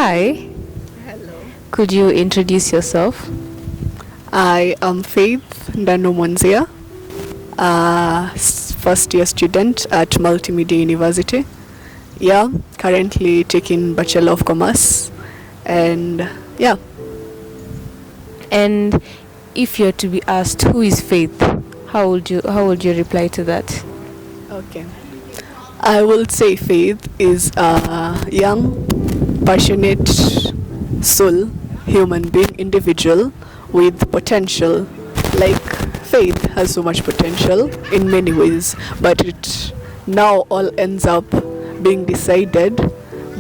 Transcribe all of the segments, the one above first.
Hi, Hello. could you introduce yourself? I am Faith Ndano Mwanzia, first year student at Multimedia University. Yeah, currently taking Bachelor of Commerce. And yeah, And if you're to be asked who is Faith, how would you reply to that? okay. I will say Faith is a young, passionate soul, human being, individual with potential. Like Faith has so much potential in many ways, but it now all ends up being decided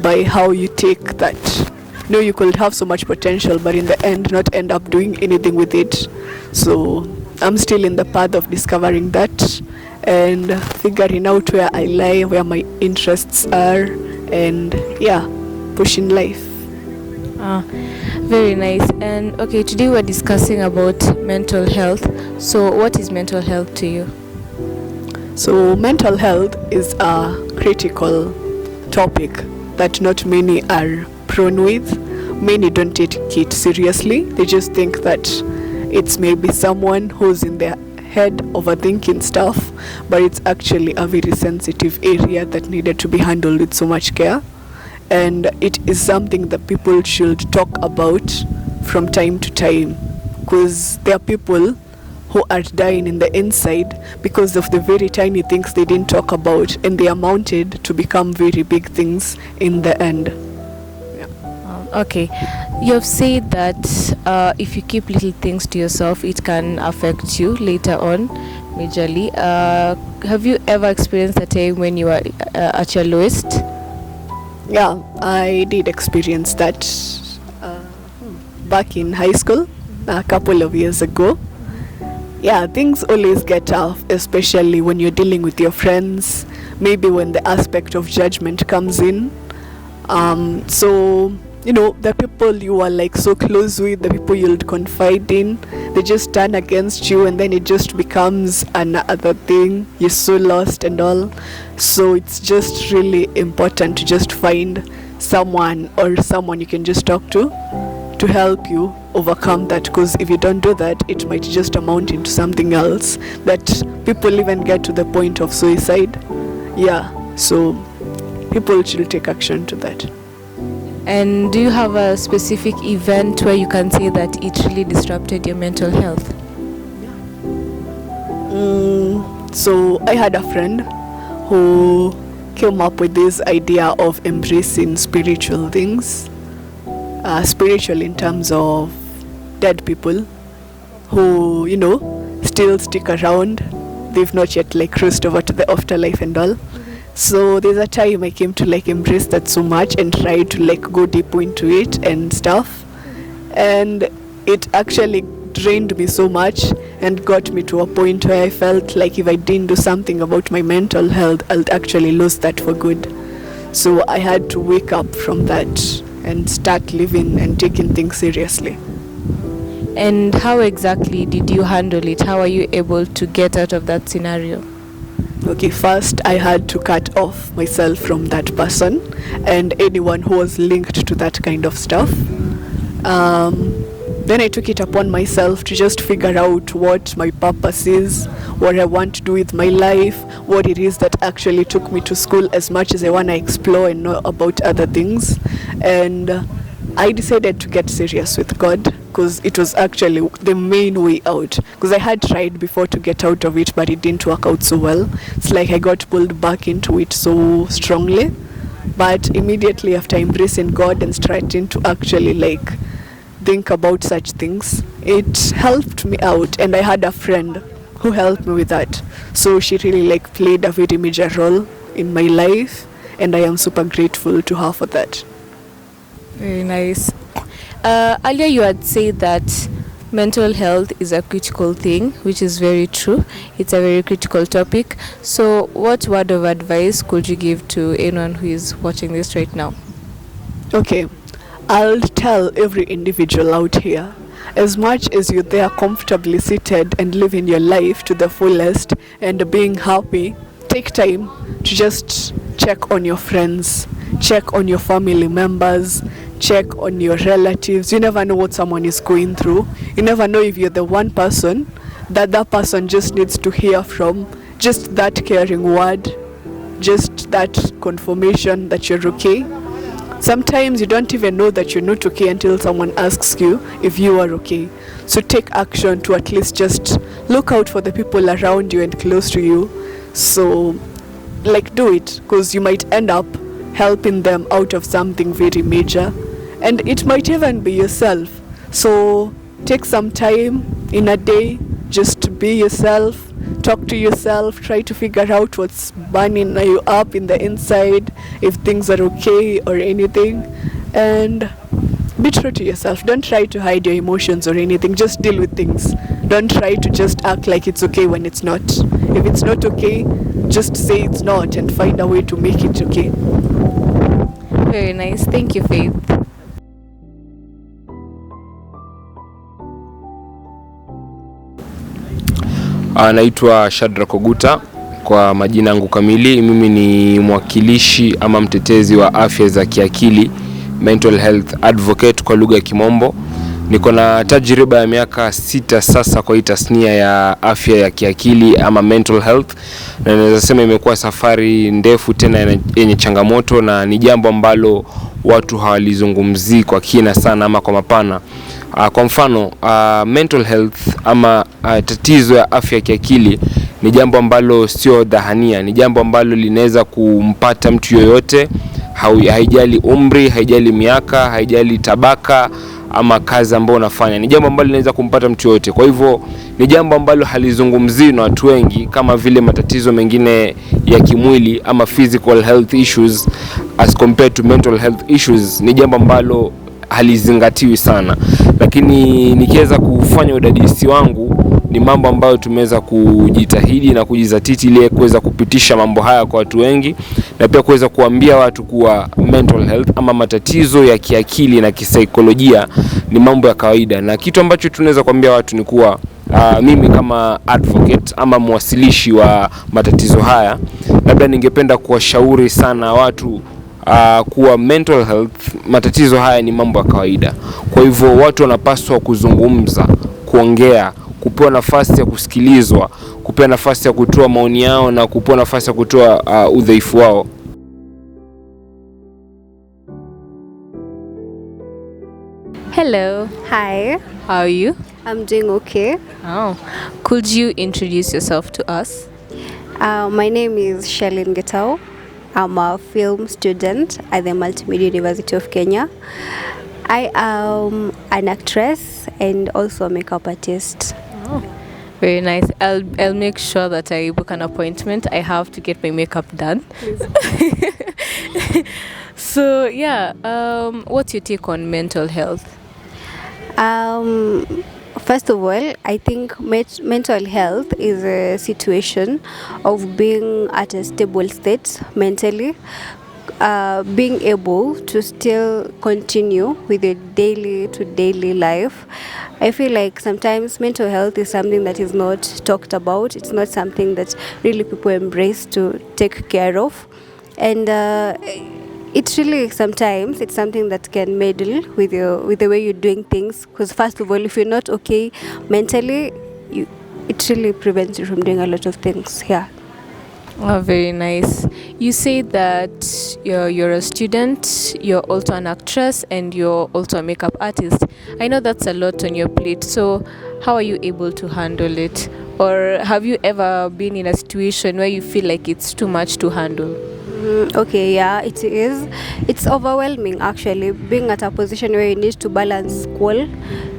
by how you take that. No, you could have so much potential, but in the end, not end up doing anything with it. So I'm still in the path of discovering that and figuring out where I lie, where my interests are, and yeah, pushing life. Ah, very nice. And okay, today we're discussing about mental health. So, what is mental health to you? So mental health is a critical topic that not many are prone with. Many don't take it seriously. They just think that it's maybe someone who's in their head overthinking stuff, but it's actually a very sensitive area that needed to be handled with so much care. And it is something that people should talk about from time to time, because there are people who are dying in the inside because of the very tiny things they didn't talk about, and they amounted to become very big things in the end. Okay, you have said that if you keep little things to yourself, it can affect you later on, majorly. Have you ever experienced a time when you were at your lowest? Yeah, I did experience that back in high school a couple of years ago. Yeah, things always get tough, especially when you're dealing with your friends, maybe when the aspect of judgment comes in. So, the people you are like so close with, the people you'll confide in, they just turn against you, and then it just becomes another thing. You're so lost and all. So it's just really important to just find someone you can just talk to help you overcome that, because if you don't do that, it might just amount into something else that people even get to the point of suicide. Yeah, so people should take action to that. And do you have a specific event where you can say that it really disrupted your mental health? So I had a friend who came up with this idea of embracing spiritual things, spiritual in terms of dead people who, still stick around. They've not yet crossed over to the afterlife and all. So there's a time I came to embrace that so much and try to go deep into it and stuff. And it actually drained me so much and got me to a point where I felt like if I didn't do something about my mental health, I'll actually lose that for good. So I had to wake up from that and start living and taking things seriously. And how exactly did you handle it? How are you able to get out of that scenario? Okay, first I had to cut off myself from that person and anyone who was linked to that kind of stuff. Then I took it upon myself to just figure out what my purpose is, what I want to do with my life, what it is that actually took me to school, as much as I want to explore and know about other things. And I decided to get serious with God, because it was actually the main way out. Because I had tried before to get out of it, but it didn't work out so well. It's like I got pulled back into it so strongly. But immediately after embracing God and starting to actually think about such things, it helped me out. And I had a friend who helped me with that. So she really played a very major role in my life, and I am super grateful to her for that. Very nice. Earlier you had said that mental health is a critical thing, which is very true. It's a very critical topic. So what word of advice could you give to anyone who is watching this right now? Okay, I'll tell every individual out here, as much as you're there comfortably seated and living your life to the fullest and being happy, take time to just check on your friends, check on your family members, check on your relatives. You never know what someone is going through. You never know if you're the one person that person just needs to hear from. Just that caring word, just that confirmation that you're okay. Sometimes you don't even know that you're not okay until someone asks you if you are okay. So take action to at least just look out for the people around you and close to you. So do it, because you might end up helping them out of something very major, and it might even be yourself. So take some time in a day, just be yourself, talk to yourself, try to figure out what's burning you up in the inside, if things are okay or anything, and be true to yourself. Don't try to hide your emotions or anything, just deal with things. Don't try to just act like it's okay when it's not. If it's not okay, just say it's not and find a way to make it okay. Very nice. Thank you, Faith. Naitwa Shadrack Oguta kwa majina yangu kamili. Mimi ni mwakilishi ama mtetezi wa afya za kiakili, Mental Health Advocate kwa lugha ya Kimombo. Niko na tajriba ya miaka 6 sasa kwa hii tasnia ya afya ya kiakili ama mental health, na naweza sema imekuwa safari ndefu tena yenye changamoto, na ni jambo ambalo watu hawalizungumzii kwa kina sana ama kwa mapana. Kwa mfano, mental health ama tatizo ya afya ya kiakili ni jambo ambalo sio dhahania, ni jambo ambalo linaweza kumpata mtu yoyote, haijali umri, haijali miaka, haijali tabaka ama kazi ambayo unafanya. Ni jambo ambalo linaweza kumpata mtu yote. Kwa hivyo ni jambo ambalo halizungumziwi na watu wengi kama vile matatizo mengine ya kimwili ama physical health issues as compared to mental health issues. Ni jambo ambalo halizingatiwi sana. Lakini nikiweza kufanya udadisi wangu, ni mambo ambayo tumeweza kujitahidi na kujizatiti ili kuweza kupitisha mambo haya kwa watu wengi, na pia kuweza kuambia watu kuwa mental health ama matatizo ya kiakili na kisaikolojia ni mambo ya kawaida. Na kitu ambacho tunaweza kuambia watu ni kuwa mimi kama advocate ama mwasilishi wa matatizo haya, labda ningependa kuwashauri sana watu kuwa mental health, matatizo haya ni mambo ya kawaida. Kwa hivyo watu wanapaswa kuzungumza, kuongea, kupewa nafasi ya kusikilizwa, kupewa nafasi ya kutoa maoni yao na kupewa nafasi ya kutoa udhaifu wao. Hello. Hi, How are you? I'm doing okay. Oh. Could you introduce yourself to us? My name is Shalin Getao. I'm a film student at the Multimedia University of Kenya. I am an actress and also a makeup artist. Oh. Very nice. I'll make sure that I book an appointment. I have to get my makeup done. So yeah, what's your take on mental health? First of all, I think mental health is a situation of being at a stable state mentally, being able to still continue with your daily to daily life. I feel like sometimes mental health is something that is not talked about. It's not something that really people embrace to take care of, and it's really sometimes it's something that can meddle with the way you're doing things. Because first of all, if you're not okay mentally, it really prevents you from doing a lot of things. Yeah. Oh, very nice. You say that you're a student, you're also an actress, and you're also a makeup artist. I know that's a lot on your plate. So how are you able to handle it? Or have you ever been in a situation where you feel like it's too much to handle? Okay, yeah, it is. It's overwhelming actually, being at a position where you need to balance school,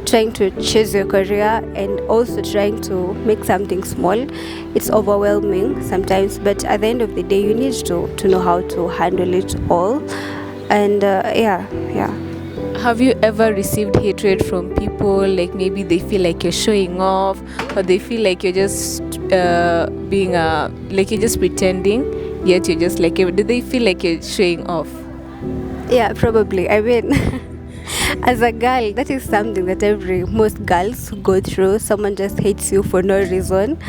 trying to chase your career, and also trying to make something small. It's overwhelming sometimes, but at the end of the day, you need to know how to handle it all. And yeah. Have you ever received hatred from people? Like maybe they feel like you're showing off, or they feel like you're just like you're just pretending, yet you're just like, do they feel like you're showing off? Yeah, probably. I mean, as a girl, that is something that most girls go through. Someone just hates you for no reason.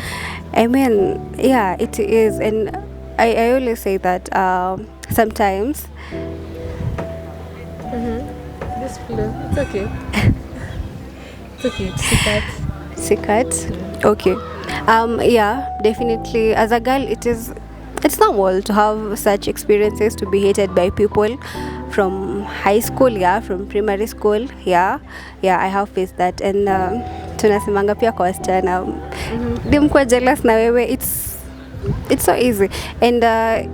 I mean, yeah, it is. And I always say that sometimes No, it's okay. It's okay. Sikat. Okay. Yeah, definitely. As a girl, it's normal to have such experiences, to be hated by people from high school, yeah, from primary school, yeah. Yeah, I have faced that. And tunasemanga pia kwa wasichana demkuwa jealous na wewe, it's so easy. And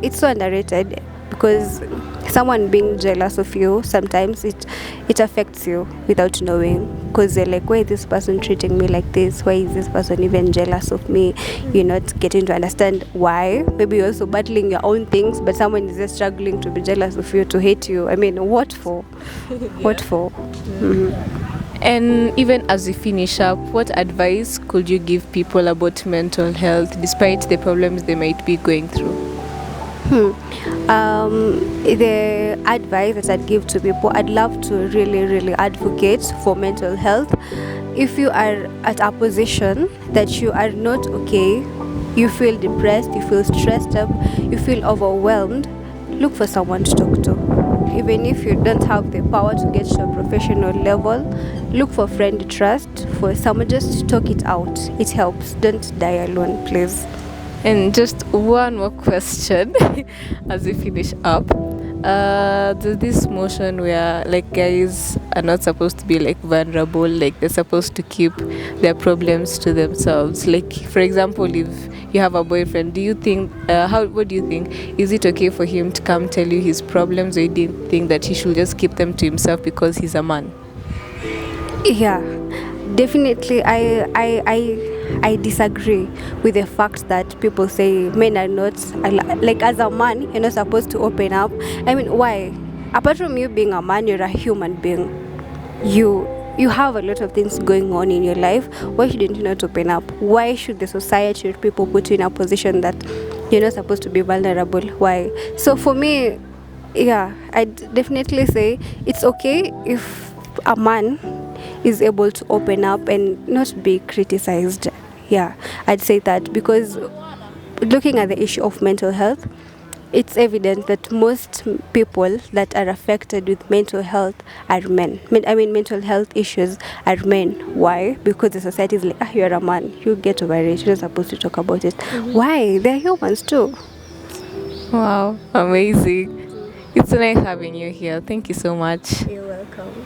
it's so underrated, because someone being jealous of you, sometimes it affects you without knowing, because you're like, why is this person treating me like this? Why is this person even jealous of me? You're not getting to understand why. Maybe you're also battling your own things, but someone is just struggling to be jealous of you, to hate you. I mean, what for? What for? And even as we finish up, what advice could you give people about mental health despite the problems they might be going through? The advice that I'd give to people, I'd love to really advocate for mental health. If you are at a position that you are not okay, you feel depressed, you feel stressed up, you feel overwhelmed, look for someone to talk to. Even if you don't have the power to get to a professional level, look for a friend you trust, for someone, just talk it out. It helps. Don't die alone, please. And just one more question as we finish up. There's this motion where like guys are not supposed to be like vulnerable, like they're supposed to keep their problems to themselves. Like for example, if you have a boyfriend, do you think what do you think? Is it okay for him to come tell you his problems, or do you think that he should just keep them to himself because he's a man? Yeah, definitely. I disagree with the fact that people say men are not like, as a man you're not supposed to open up. I mean, why? Apart from you being a man, you're a human being. You have a lot of things going on in your life. Why shouldn't you not open up? Why should the society or people put you in a position that you're not supposed to be vulnerable? Why? So for me, yeah, I'd definitely say it's okay if a man is able to open up and not be criticized. Yeah, I'd say that, because looking at the issue of mental health, it's evident that most people that are affected with mental health are men. I mean, mental health issues are men. Why? Because the society is like, you're a man, you get over it, you're not supposed to talk about it. Why? They're humans too. Wow, amazing. It's so nice having you here. Thank you so much. You're welcome.